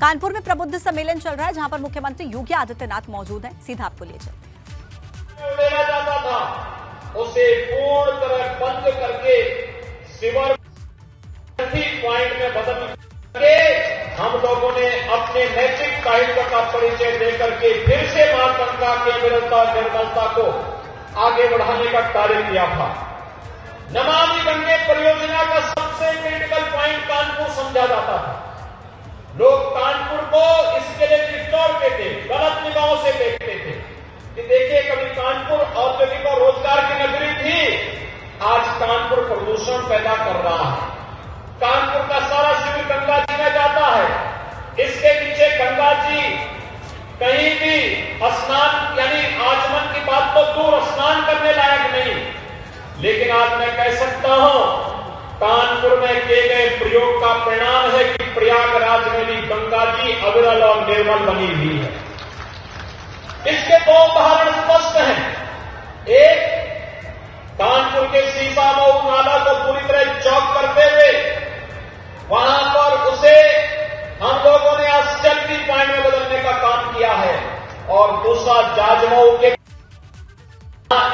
कानपुर में प्रबुद्ध सम्मेलन चल रहा है, जहां पर मुख्यमंत्री योगी आदित्यनाथ मौजूद हैं। सीधा आपको ले चलते। लेना जाता था उसे पूर्ण तरह बंद करके सिवर पॉइंट में बदल के हम लोगों ने अपने नैतिक दायित्व का परिचय देकर के फिर से मां गंगा के विरलता निर्मलता को आगे बढ़ाने का कार्य किया था। नमामि गंगे परियोजना का सबसे क्रिटिकल पॉइंट कानपुर समझा जाता था। लोग कानपुर को इसके लिए डिस्टॉर्ट थे, गलत निगाहों से देखते थे कि देखिए कभी कानपुर औद्योगिक और रोजगार की नगरी थी, आज कानपुर प्रदूषण पैदा कर रहा है। कानपुर का सारा शिविर गंगा जी में जाता है, इसके पीछे गंगा जी कहीं भी स्नान यानी आचमन की बात तो दूर, स्नान करने लायक नहीं। लेकिन आज मैं कह सकता हूं कानपुर में किए गए प्रयोग का परिणाम है कि प्रयागराज में भी गंगा जी अविरल और निर्मल बनी हुई है। इसके दो उदाहरण स्पष्ट हैं। एक, कानपुर के सीसामऊ नाला को पूरी तरह चौक करते हुए वहां पर उसे हम लोगों ने आश्चर्य पॉइंट में बदलने का काम किया है। और दूसरा, जाजमऊ के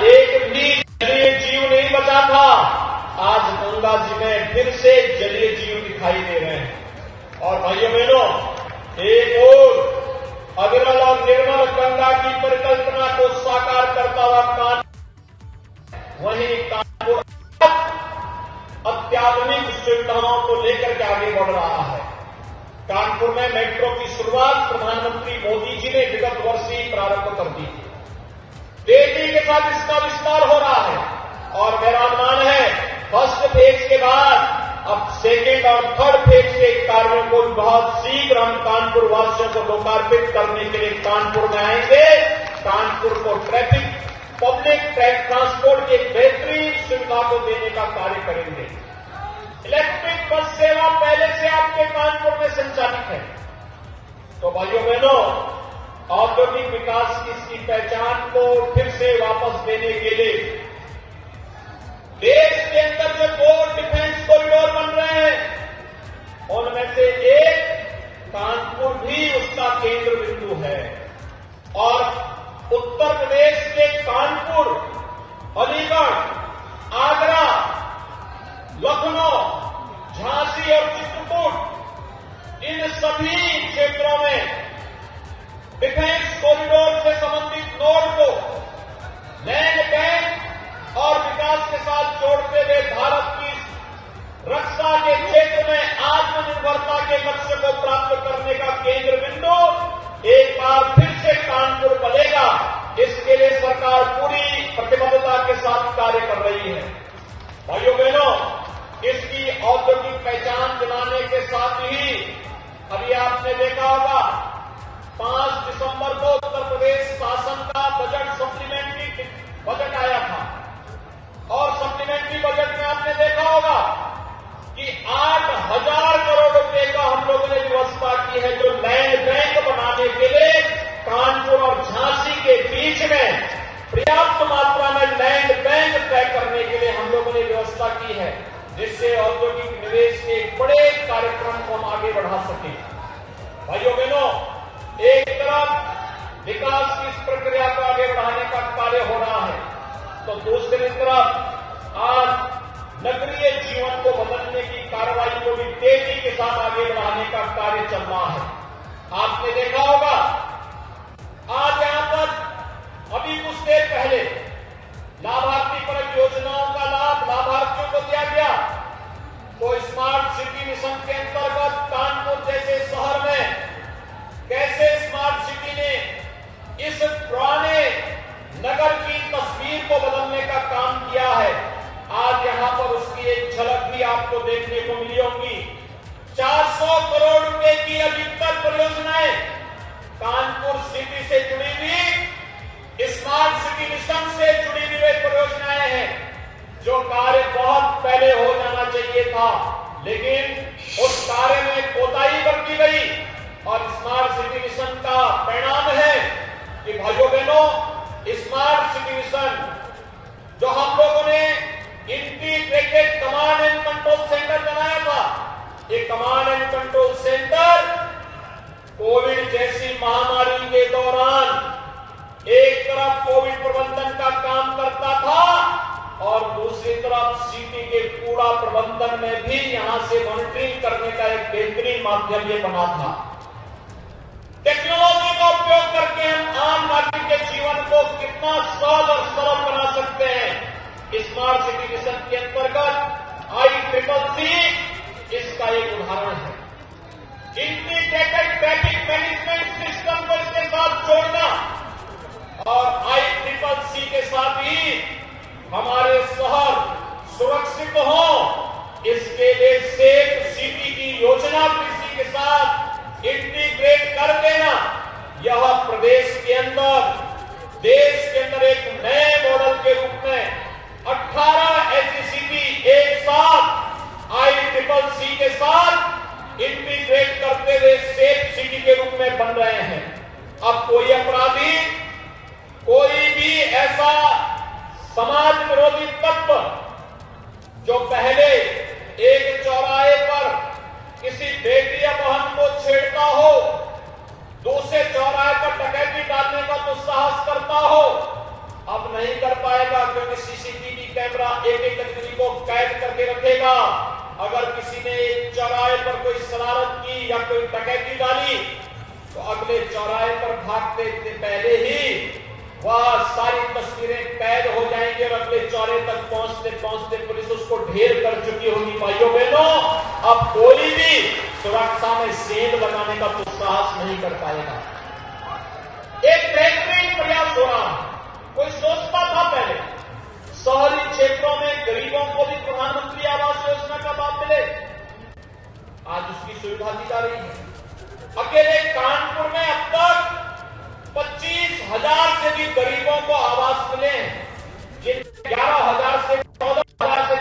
एक भी जलीय जीव नहीं बचा था, आज गंगा जी में फिर से जलीय जीव दिखाई दे रहे हैं। और भाइयों बहनों, एक और अविरल और निर्मल गंगा की परिकल्पना को साकार करता हुआ कानपुर, वहीं कानपुर अत्याधुनिक सुविधाओं को लेकर के आगे बढ़ रहा है। कानपुर में मेट्रो की शुरुआत प्रधानमंत्री मोदी जी ने विगत वर्ष ही प्रारंभ कर दी थी। तेजी के साथ इसका विस्तार हो रहा है और मेरा अनुमान है फर्स्ट फेज के बाद अब सेकेंड और थर्ड फेज के कार्यों को बहुत शीघ्र हम कानपुर वासियों को लोकार्पित करने के लिए कानपुर में आएंगे। कानपुर को पब्लिक ट्रांसपोर्ट की बेहतरीन सुविधा को देने का कार्य करेंगे। इलेक्ट्रिक बस सेवा पहले से आपके कानपुर में संचालित है। तो भाइयों बहनों, औद्योगिक विकास की इसकी पहचान को फिर से वापस देने के लिए देश के अंदर जो दो डिफेंस कॉरिडोर बन रहे हैं, उनमें से एक कानपुर भी उसका केंद्र बिंदु है। और उत्तर प्रदेश के कानपुर, अलीगढ़, आगरा, लखनऊ, झांसी और चित्रकूट, इन सभी क्षेत्रों में डिफेंस कॉरिडोर से संबंधित नोड को लैंड बैंक और विकास के साथ जोड़ते हुए भारत की रक्षा के क्षेत्र में आत्मनिर्भरता के लक्ष्य को प्राप्त करने का केंद्र बिंदु एक बार फिर से कानपुर बनेगा। इसके लिए सरकार पूरी प्रतिबद्धता के साथ कार्य कर रही है। भाइयों बहनों, इसकी औद्योगिक पहचान दिलाने के साथ ही अभी आपने देखा होगा 5 दिसंबर को उत्तर प्रदेश शासन का बजट सप्लीमेंट्री बजट आया था और सप्लीमेंट्री बजट में आपने देखा होगा कि 8,000 करोड़ रुपए का हम लोगों ने व्यवस्था की है जो लैंड बैंक बनाने के लिए कानपुर और झांसी के बीच में पर्याप्त मात्रा में लैंड बैंक तय करने के लिए हम लोगों ने व्यवस्था की है, जिससे औद्योगिक निवेश के एक बड़े कार्यक्रम को हम आगे बढ़ा सकें। भाइयों बहनों, एक तरफ विकास की इस प्रक्रिया को आगे बढ़ाने का कार्य हो रहा है, तो दूसरी तरफ आज नगरीय जीवन को बदलने की कार्रवाई को भी तेजी के साथ आगे बढ़ाने का कार्य चल रहा है। आपने देखा होगा आज यहां पर अभी कुछ देर पहले लाभार्थी परक योजनाओं का लाभ लाभार्थियों को दिया गया। तो स्मार्ट सिटी मिशन के अंतर्गत कानपुर जैसे शहर में कैसे स्मार्ट सिटी ने इस पुराने नगर की तस्वीर को बदलने का काम किया है, आज यहां पर उसकी एक झलक भी आपको देखने को मिली होगी। 400 करोड़ रुपए की अधिकतर परियोजनाएं कानपुर सिटी से जुड़ी हुई स्मार्ट सिटी मिशन से जुड़ी हुई परियोजनाएं हैं, जो कार्य बहुत पहले हो जाना चाहिए था, लेकिन उस कार्य में कोताही बरती गई। और स्मार्ट सिटी मिशन का परिणाम है कि भाइयों बहनों, स्मार्ट सिटी मिशन जो हम लोगों ने integrated command and control centre बनाया था, ये command and control centre Covid प्रबंधन का काम करता था और दूसरी तरफ सिटी के कूड़ा प्रबंधन में भी यहां से मॉनिटरिंग करने का एक बेहतरीन माध्यम ये बना था। टेक्नोलॉजी का उपयोग करके हम आम नागरिक के जीवन को कितना सहज और सरल बना सकते हैं। स्मार्ट सिटी मिशन के अंतर्गत ICCC इसका एक उदाहरण है। इंटीग्रेटेड ट्रैफिक मैनेजमेंट सिस्टम को इसके साथ जोड़ना और ICCC के साथ ही हमारे शहर सुरक्षित हो, इसके लिए सेफ सिटी की योजना इसी के साथ इंटीग्रेट कर देना, यह प्रदेश के अंदर, देश के अंदर एक नए मॉडल के रूप में 18 ऐसी सिटी एक साथ ICCC के साथ इंटीग्रेट करते हुए सेफ सिटी के रूप में बन रहे हैं। अब कोई अपराधी, कोई भी ऐसा समाज विरोधी तत्व जो पहले एक चौराहे पर किसी बेटी या बहन को छेड़ता हो, दूसरे चौराहे पर डकैती डालने का तो साहस करता हो, अब नहीं कर पाएगा क्योंकि सीसीटीवी कैमरा एक एक व्यक्ति को कैद करके रखेगा। अगर किसी ने एक चौराहे पर कोई शरारत की या कोई डकैती डाली तो अगले चौराहे पर भागते से पहले ही वह सारी तस्वीरें कैद हो जाएंगे और अगले चौराहे तक पहुंचते पहुंचते पुलिस उसको ढेर कर चुकी होगी। भाइयों बहनों, अब कोई भी सुरक्षा में सेंध लगाने का तो साहस नहीं कर पाएगा। एक बेहतरीन प्रयास हो रहा है। कोई सोचता था पहले शहरी क्षेत्रों में गरीबों को भी प्रधानमंत्री आवास योजना का लाभ मिले, आज उसकी सुविधा दी जा रही है। अकेले कानपुर में अब तक 25,000 से भी गरीबों को आवास मिले हैं, जिन 11,000 से 14,000 से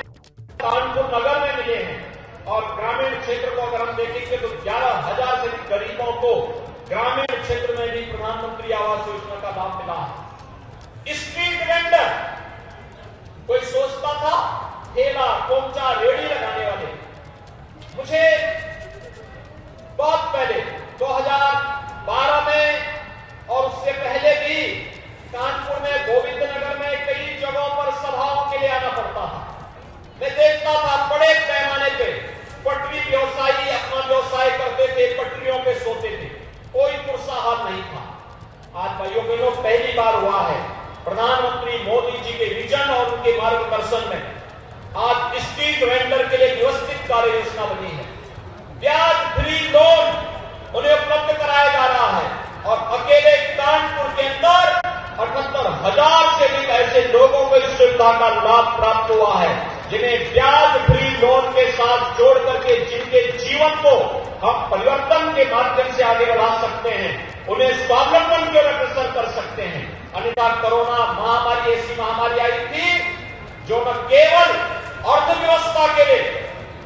कानपुर नगर में मिले हैं और ग्रामीण क्षेत्र को अगर हम देखेंगे तो 11,000 से भी गरीबों को ग्रामीण क्षेत्र में भी प्रधानमंत्री आवास योजना का लाभ मिला है। स्ट्रीट वेंडर, कोई सोचता था ठेला पोंचा रेड़ी लगाने वाले, मुझे बहुत पहले 2012 में और उससे पहले भी कानपुर में गोविंद नगर में कई जगहों पर सभाओं के लिए आना पड़ता था। मैं देखता था बड़े पैमाने पे पटरी व्यवसायी अपना व्यवसाय करते थे, पटरियों पे सोते थे, कोई पुरसाहार नहीं था। आज भाइयों बहनों पहली बार हुआ है प्रधानमंत्री मोदी जी के विजन और उनके मार्गदर्शन में आज स्ट्रीट वेंडर के लिए व्यवस्थित कार्य योजना बनी है। ब्याज फ्री लोन उन्हें उपलब्ध कराया जा रहा है और अकेले कानपुर के अंदर 78,000 से भी ऐसे लोगों को इस सुविधा का लाभ प्राप्त हुआ है, जिन्हें ब्याज फ्री लोन के साथ जोड़ करके जिनके जीवन को हम परिवर्तन के माध्यम से आगे बढ़ा सकते हैं, उन्हें स्वावलंबन के अग्रसर कर सकते हैं। अन्यथा कोरोना महामारी ऐसी महामारी आई थी जो न केवल अर्थव्यवस्था के लिए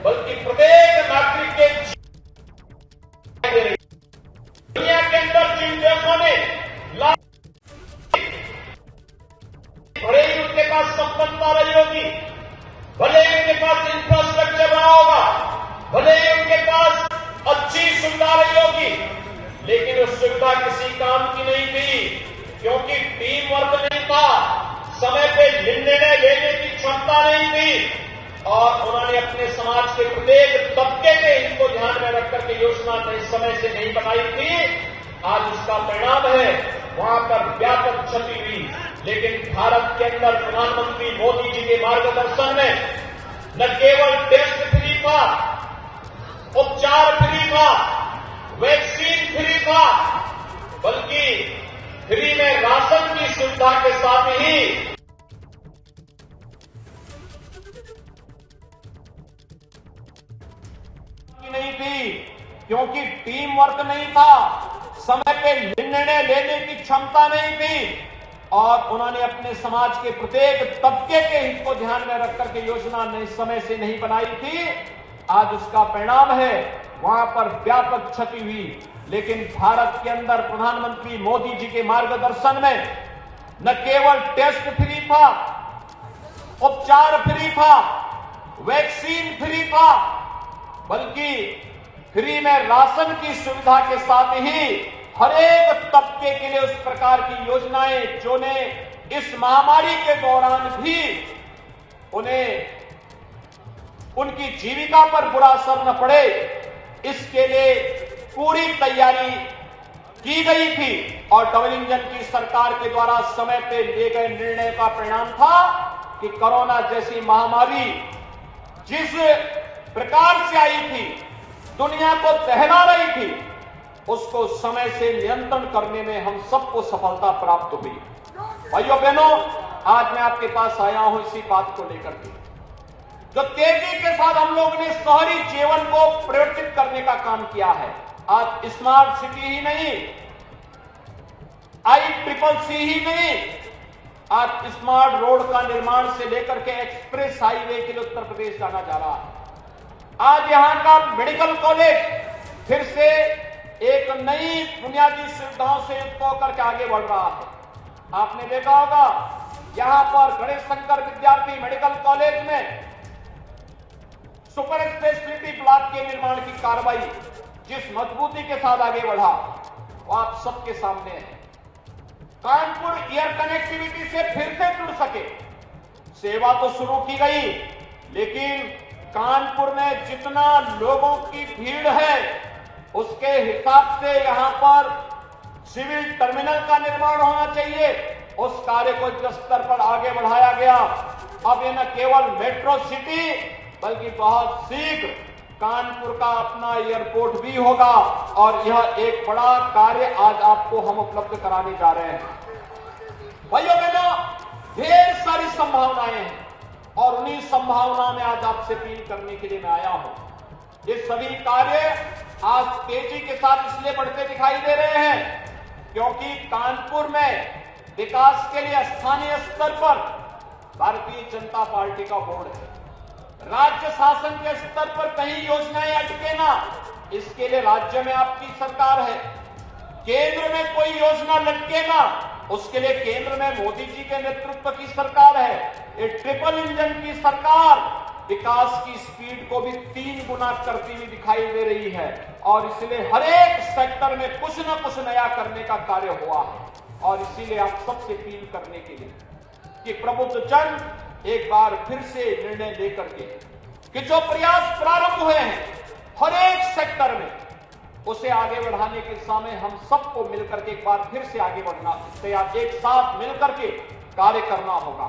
बल्कि प्रत्येक नागरिक के दुनिया के अंदर जिन देशों ने भले ही उनके पास संपन्नता रही होगी, भले ही उनके पास इंफ्रास्ट्रक्चर रहा होगा, भले ही उनके पास अच्छी सुविधा रही होगी, लेकिन उस सुविधा किसी काम की नहीं थी क्योंकि टीम वर्क नहीं था, समय पे निर्णय लेने की क्षमता नहीं थी और उन्होंने अपने समाज के प्रत्येक तबके के हित को ध्यान में रख करके योजना नए समय से नहीं बनाई थी। आज उसका परिणाम है वहां पर व्यापक क्षति हुई, लेकिन भारत के अंदर प्रधानमंत्री मोदी जी के मार्गदर्शन में न केवल टेस्ट फ्री था, उपचार फ्री था, वैक्सीन फ्री था, बल्कि फ्री में राशन की सुविधा के साथ ही नहीं थी क्योंकि टीम वर्क नहीं था, समय पे निर्णय लेने की क्षमता नहीं थी और उन्होंने अपने समाज के प्रत्येक तबके के हित को ध्यान में रख करके योजना नए समय से नहीं बनाई थी। आज उसका परिणाम है वहां पर व्यापक क्षति हुई, लेकिन भारत के अंदर प्रधानमंत्री मोदी जी के मार्गदर्शन में न केवल टेस्ट फ्री था, उपचार फ्री था, वैक्सीन फ्री था, बल्कि फ्री में राशन की सुविधा के साथ ही हर एक तबके के लिए उस प्रकार की योजनाएं जो ने इस महामारी के दौरान भी उन्हें उनकी जीविका पर बुरा असर न पड़े, इसके लिए पूरी तैयारी की गई थी। और डबल इंजन की सरकार के द्वारा समय पे लिए गए निर्णय का परिणाम था कि कोरोना जैसी महामारी जिस प्रकार से आई थी, दुनिया को दहला रही थी, उसको समय से नियंत्रण करने में हम सबको सफलता प्राप्त हुई। भाइयों बहनों, आज मैं आपके पास आया हूं इसी बात को लेकर के, जो तेजी के साथ हम लोगों ने शहरी जीवन को परिवर्तित करने का काम किया है। आज स्मार्ट सिटी ही नहीं, ICCC ही नहीं, आज स्मार्ट रोड का निर्माण से लेकर के एक्सप्रेस हाईवे के लिए उत्तर प्रदेश जाना जा रहा है। आज यहां का मेडिकल कॉलेज फिर से एक नई बुनियादी सुविधाओं से युक्त होकर के आगे बढ़ रहा है। आपने देखा होगा यहां पर गणेश शंकर विद्यार्थी मेडिकल कॉलेज में सुपर स्पेशलिटी ब्लॉक के निर्माण की कार्रवाई जिस मजबूती के साथ आगे बढ़ा वो आप सबके सामने है। कानपुर एयर कनेक्टिविटी से फिर से जुड़ सके, सेवा तो शुरू की गई, लेकिन कानपुर में जितना लोगों की भीड़ है उसके हिसाब से यहां पर सिविल टर्मिनल का निर्माण होना चाहिए। उस कार्य को युद्ध स्तर पर आगे बढ़ाया गया। अब ये न केवल मेट्रो सिटी बल्कि बहुत शीघ्र कानपुर का अपना एयरपोर्ट भी होगा और यह एक बड़ा कार्य आज आपको हम उपलब्ध कराने जा रहे हैं। भाइयों बहनों, ढेर सारी संभावनाएं हैं और उन्हीं संभावनाओं में आज आपसे अपील करने के लिए मैं आया हूं। ये सभी कार्य आज तेजी के साथ इसलिए बढ़ते दिखाई दे रहे हैं क्योंकि कानपुर में विकास के लिए स्थानीय स्तर पर भारतीय जनता पार्टी का बोर्ड है। राज्य शासन के स्तर पर कहीं योजनाएं अटके ना, इसके लिए राज्य में आपकी सरकार है। केंद्र में कोई योजना लटके ना, उसके लिए केंद्र में मोदी जी के नेतृत्व की सरकार है। ये ट्रिपल इंजन की सरकार विकास की स्पीड को भी 3 गुना करती हुई दिखाई दे रही है और इसलिए हर एक सेक्टर में कुछ न कुछ नया करने का कार्य हुआ है। और इसीलिए आप सबसे अपील करने के लिए कि प्रबुद्ध जन एक बार फिर से निर्णय लेकर के कि जो प्रयास प्रारंभ हुए हैं हर एक सेक्टर में उसे आगे बढ़ाने के समय हम सबको मिलकर के एक बार फिर से आगे बढ़ना तैयार, एक साथ मिलकर के कार्य करना होगा।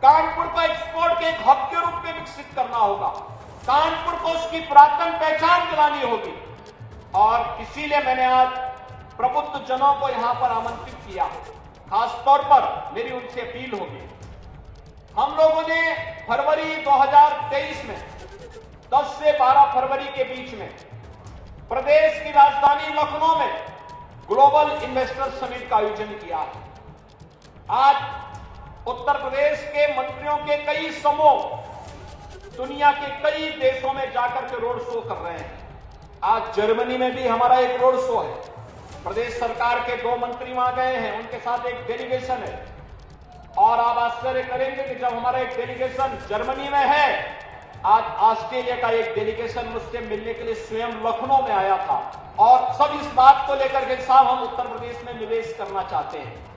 कानपुर को एक्सपोर्ट के एक हब के रूप में विकसित करना होगा। कानपुर को उसकी पुरातन पहचान दिलानी होगी और इसीलिए मैंने आज प्रबुद्ध जनों को यहां पर आमंत्रित किया। खासतौर पर मेरी उनसे अपील होगी, हम लोगों ने फरवरी 2023 में 10 से 12 फरवरी के बीच में प्रदेश की राजधानी लखनऊ में ग्लोबल इन्वेस्टर समिट का आयोजन किया है। आज उत्तर प्रदेश के मंत्रियों के कई समूह दुनिया के कई देशों में जाकर के रोड शो कर रहे हैं। आज जर्मनी में भी हमारा एक रोड शो है। प्रदेश सरकार के 2 मंत्री वहां गए हैं, उनके साथ एक डेलीगेशन है और आप आश्चर्य करेंगे कि जब हमारा एक डेलीगेशन जर्मनी में है, आज ऑस्ट्रेलिया का एक डेलीगेशन मुझसे मिलने के लिए स्वयं लखनऊ में आया था और सब इस बात को लेकर के साहब हम उत्तर प्रदेश में निवेश करना चाहते हैं।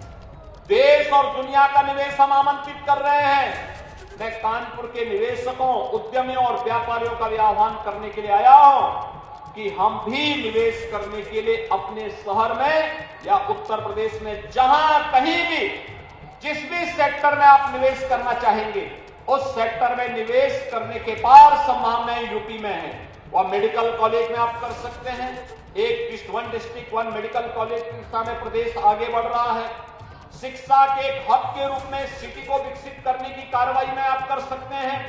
देश और दुनिया का निवेश हम आमंत्रित कर रहे हैं। मैं कानपुर के निवेशकों, उद्यमियों और व्यापारियों का भी आह्वान करने के लिए आया हूं कि हम भी निवेश करने के लिए अपने शहर में या उत्तर प्रदेश में जहां कहीं भी जिस भी सेक्टर में आप निवेश करना चाहेंगे उस सेक्टर में निवेश करने के पार संभावनाएं यूपी में है। वह मेडिकल कॉलेज में आप कर सकते हैं। एक वन डिस्ट्रिक्ट 1 मेडिकल कॉलेज की दिशा में प्रदेश आगे बढ़ रहा है। शिक्षा के एक हब के रूप में सिटी को विकसित करने की कार्रवाई में आप कर सकते हैं।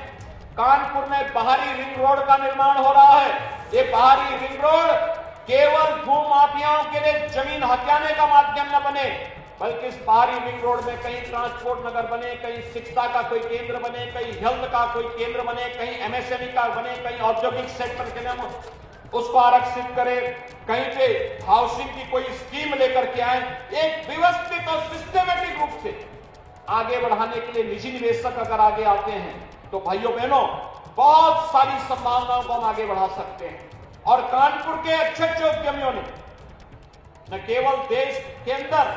कानपुर में बाहरी रिंग रोड का निर्माण हो रहा है। ये बाहरी रिंग रोड केवल भू माफियाओं के लिए जमीन हथियाने का माध्यम न बने, बल्कि इस बाहरी रिंग रोड में कहीं ट्रांसपोर्ट नगर बने, कहीं शिक्षा का कोई केंद्र बने, कहीं हेल्थ का कोई केंद्र बने, कहीं एमएसएमई का बने, कहीं औद्योगिक सेक्टर के नाम उसको आरक्षित करें, कहीं पे हाउसिंग की कोई स्कीम लेकर के आए। एक व्यवस्थित और सिस्टमेटिक रूप से आगे बढ़ाने के लिए निजी निवेशक अगर आगे आते हैं तो भाइयों बहनों बहुत सारी संभावनाओं को हम आगे बढ़ा सकते हैं। और कानपुर के अच्छे उद्यमियों ने न केवल देश के अंदर,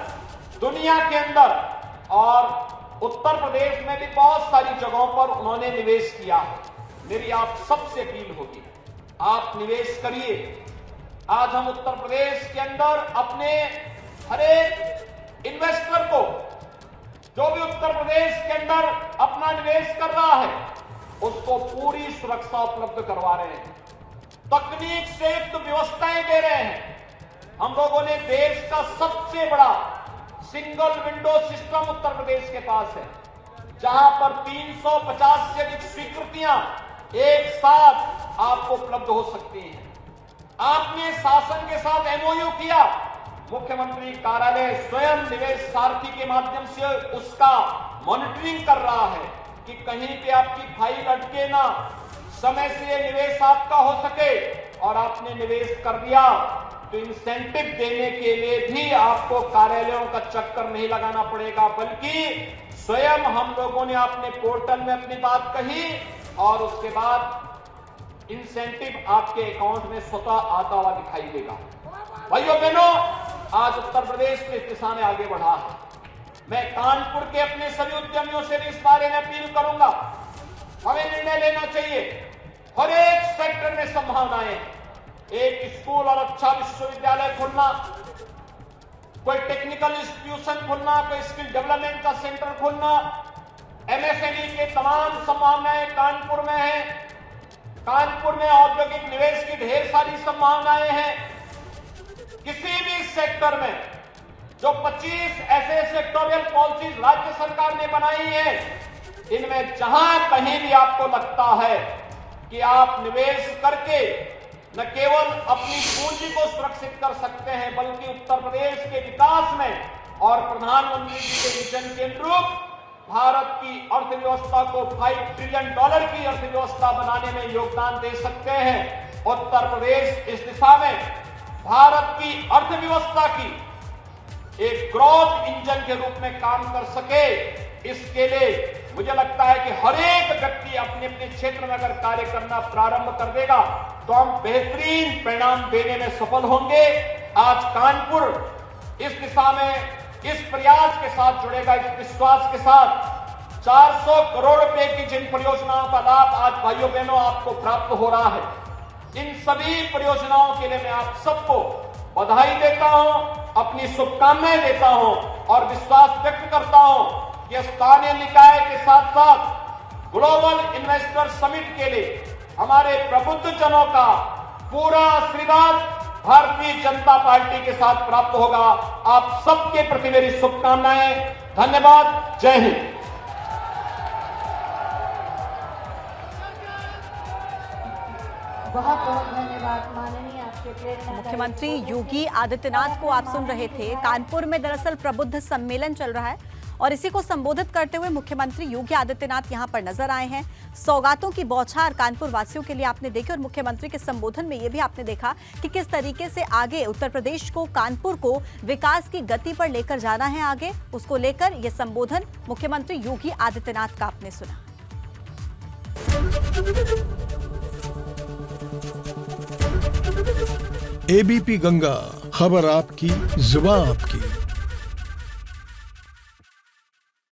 दुनिया के अंदर और उत्तर प्रदेश में भी बहुत सारी जगहों पर उन्होंने निवेश किया है। मेरी आप सबसे अपील होगी, आप निवेश करिए। आज हम उत्तर प्रदेश के अंदर अपने हर एक इन्वेस्टर को, जो भी उत्तर प्रदेश के अंदर अपना निवेश कर रहा है, उसको पूरी सुरक्षा उपलब्ध करवा रहे हैं, तकनीक से युक्त व्यवस्थाएं दे रहे हैं। हम लोगों ने देश का सबसे बड़ा single window system Uttar Pradesh के पास है, जहां पर 350 से अधिक स्वीकृतियां एक साथ आपको उपलब्ध हो सकती हैं। आपने शासन के साथ एमओयू किया, मुख्यमंत्री कार्यालय स्वयं निवेश सारथी के माध्यम से उसका मॉनिटरिंग कर रहा है कि कहीं पे आपकी फाइल अटके ना, समय से निवेश आपका हो सके। और आपने निवेश कर दिया तो इंसेंटिव देने के लिए भी आपको कार्यालयों का चक्कर नहीं लगाना पड़ेगा, बल्कि स्वयं हम लोगों ने अपने पोर्टल में अपनी बात कही और उसके बाद इंसेंटिव आपके अकाउंट में स्वतः आता हुआ दिखाई देगा। भाइयों बहनों, आज उत्तर प्रदेश इस दिशा में आगे बढ़ा है। मैं कानपुर के अपने सभी उद्यमियों से भी इस बारे में अपील करूंगा, हमें निर्णय लेना चाहिए। हर एक सेक्टर में संभावनाएं हैं। एक स्कूल और अच्छा विश्वविद्यालय खोलना, कोई टेक्निकल इंस्टीट्यूशन खोलना, कोई स्किल डेवलपमेंट का सेंटर खोलना, एमएसएमई के तमाम संभावनाएं कानपुर में है। कानपुर में औद्योगिक निवेश की ढेर सारी संभावनाएं हैं। किसी भी सेक्टर में जो 25 ऐसे सेक्टोरियल पॉलिसीज राज्य सरकार ने बनाई है, इनमें जहां कहीं भी आपको लगता है कि आप निवेश करके न केवल अपनी पूंजी को सुरक्षित कर सकते हैं, बल्कि उत्तर प्रदेश के विकास में और प्रधानमंत्री जी के विजन के अनुरूप भारत की अर्थव्यवस्था को $5 ट्रिलियन की अर्थव्यवस्था बनाने में योगदान दे सकते हैं। उत्तर प्रदेश इस दिशा में भारत की अर्थव्यवस्था की एक ग्रोथ इंजन के रूप में काम कर सके, इसके लिए मुझे लगता है कि हर एक व्यक्ति अपने अपने क्षेत्र में अगर कार्य करना प्रारंभ कर देगा तो हम बेहतरीन परिणाम देने में सफल होंगे। आज कानपुर इस दिशा में इस प्रयास के साथ जुड़ेगा, इस विश्वास के साथ। 400 करोड़ रुपए की जिन परियोजनाओं का लाभ आज भाइयों बहनों आपको प्राप्त हो रहा है, इन सभी परियोजनाओं के लिए मैं आप सबको बधाई देता हूं, अपनी शुभकामनाएं देता हूं और विश्वास व्यक्त करता हूं कि स्थानीय निकाय के साथ साथ ग्लोबल इन्वेस्टर समिट के लिए हमारे प्रबुद्ध जनों का पूरा आशीर्वाद भारतीय जनता पार्टी के साथ प्राप्त होगा। आप सबके प्रति मेरी शुभकामनाएं। धन्यवाद। जय हिंद। बहुत बहुत धन्यवाद माननीय आपके प्रेरणा। मुख्यमंत्री योगी आदित्यनाथ को आप सुन रहे थे। कानपुर में दरअसल प्रबुद्ध सम्मेलन चल रहा है और इसी को संबोधित करते हुए मुख्यमंत्री योगी आदित्यनाथ यहां पर नजर आए हैं। सौगातों की बौछार कानपुर वासियों के लिए आपने देखी और मुख्यमंत्री के संबोधन में यह भी आपने देखा कि किस तरीके से आगे उत्तर प्रदेश को, कानपुर को विकास की गति पर लेकर जाना है। आगे उसको लेकर यह संबोधन मुख्यमंत्री योगी आदित्यनाथ का आपने सुना। एबीपी गंगा, खबर आपकी, जुबान आपकी।